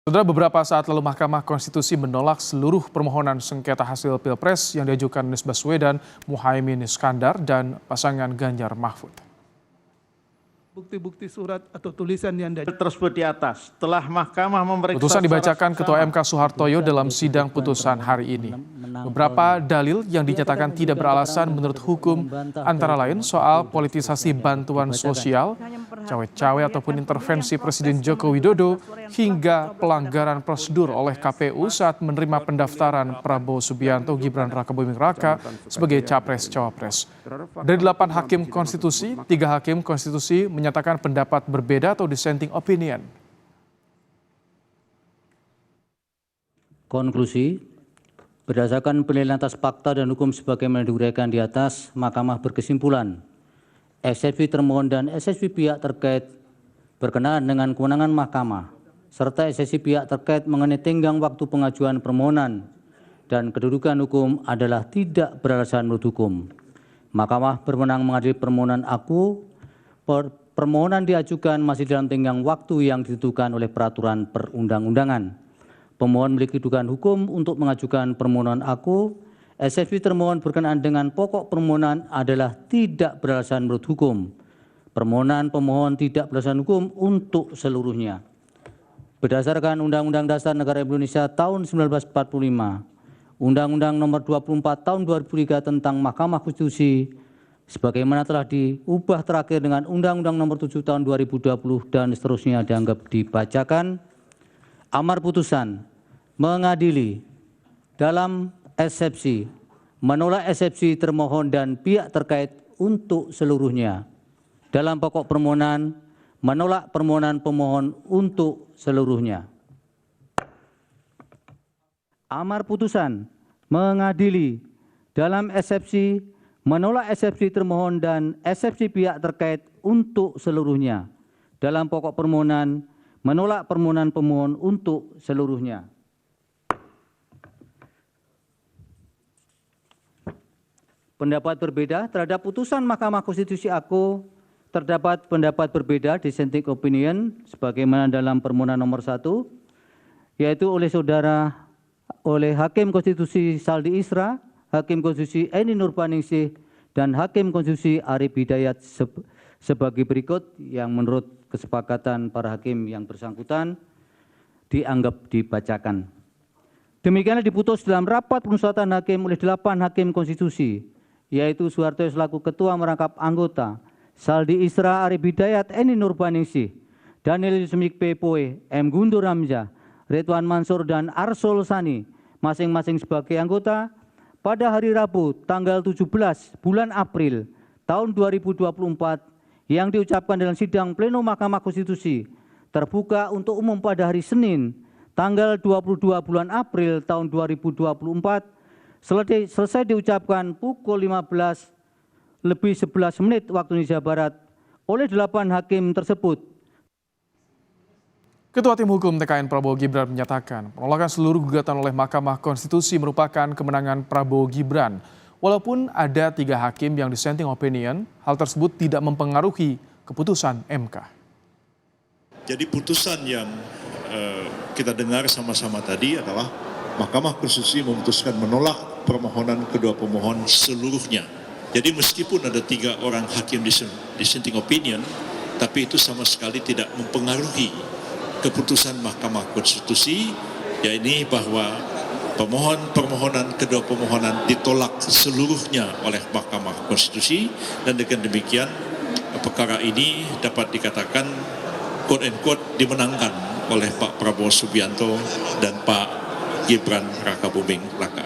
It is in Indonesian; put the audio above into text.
Saudara, beberapa saat lalu Mahkamah Konstitusi menolak seluruh permohonan sengketa hasil Pilpres yang diajukan Anies Baswedan, Muhaimin Iskandar, dan pasangan Ganjar Mahfud. Bukti-bukti surat atau tulisan yang tersebut di atas telah Mahkamah memeriksa. Putusan dibacakan Ketua MK Soehartoyo dalam sidang putusan hari ini. Beberapa dalil yang dinyatakan tidak beralasan menurut hukum antara lain soal politisasi bantuan sosial, cawe-cawe ataupun intervensi Presiden Joko Widodo, hingga pelanggaran prosedur oleh KPU saat menerima pendaftaran Prabowo Subianto Gibran Rakabuming Raka sebagai Capres-Cawapres. Dari 8 hakim konstitusi, 3 hakim konstitusi menyatakan pendapat berbeda atau dissenting opinion. Konklusi, berdasarkan penilaian atas fakta dan hukum sebagaimana diuraikan di atas, Mahkamah berkesimpulan, eksepsi termohon dan eksepsi pihak terkait berkenaan dengan kewenangan Mahkamah, serta eksepsi pihak terkait mengenai tenggang waktu pengajuan permohonan dan kedudukan hukum adalah tidak beralasan menurut hukum. Mahkamah berwenang mengadili permohonan aku. Permohonan diajukan masih dalam tenggang waktu yang ditentukan oleh peraturan perundang-undangan. Pemohon memiliki kedudukan hukum untuk mengajukan permohonan aku. Eksepsi termohon berkenaan dengan pokok permohonan adalah tidak beralasan menurut hukum. Permohonan pemohon tidak beralasan hukum untuk seluruhnya. Berdasarkan Undang-Undang Dasar Negara Indonesia tahun 1945, Undang-Undang Nomor 24 Tahun 2003 tentang Mahkamah Konstitusi, sebagaimana telah diubah terakhir dengan Undang-Undang Nomor 7 Tahun 2020 dan seterusnya dianggap dibacakan. Amar putusan mengadili dalam eksepsi, menolak eksepsi termohon dan pihak terkait untuk seluruhnya. Dalam pokok permohonan, menolak permohonan pemohon untuk seluruhnya. Amar putusan mengadili dalam eksepsi, menolak eksepsi termohon dan eksepsi pihak terkait untuk seluruhnya. Dalam pokok permohonan, menolak permohonan pemohon untuk seluruhnya. Pendapat berbeda terhadap putusan Mahkamah Konstitusi aku, terdapat pendapat berbeda dissenting opinion sebagaimana dalam permohonan nomor 1, yaitu oleh Hakim Konstitusi Saldi Isra, Hakim Konstitusi Eni Nurbaningsih, dan Hakim Konstitusi Arif Hidayat sebagai berikut yang menurut kesepakatan para hakim yang bersangkutan dianggap dibacakan. Demikianlah diputus dalam rapat pengusultan hakim oleh 8 hakim konstitusi, yaitu Soehartoyo selaku Ketua merangkap anggota, Saldi Isra, Arif Hidayat, Eni Nurbaningsih, Daniel Yusmik Poe, M. Guntur Hamzah, Ridwan Mansur, dan Arsul Sani, masing-masing sebagai anggota, pada hari Rabu tanggal 17 bulan April tahun 2024 yang diucapkan dalam sidang pleno Mahkamah Konstitusi terbuka untuk umum pada hari Senin tanggal 22 bulan April tahun 2024 selesai diucapkan pukul 15:11 waktu Indonesia Barat oleh 8 hakim tersebut. Ketua Tim Hukum TKN Prabowo Gibran menyatakan penolakan seluruh gugatan oleh Mahkamah Konstitusi merupakan kemenangan Prabowo Gibran. Walaupun ada 3 hakim yang dissenting opinion, hal tersebut tidak mempengaruhi keputusan MK. Jadi putusan yang kita dengar sama-sama tadi adalah Mahkamah Konstitusi memutuskan menolak permohonan kedua pemohon seluruhnya. Jadi meskipun ada 3 orang hakim dissenting opinion, tapi itu sama sekali tidak mempengaruhi keputusan Mahkamah Konstitusi, yaitu bahwa permohonan kedua pemohonan ditolak seluruhnya oleh Mahkamah Konstitusi, dan dengan demikian perkara ini dapat dikatakan quote and quote dimenangkan oleh Pak Prabowo Subianto dan Pak Gibran Rakabuming Raka.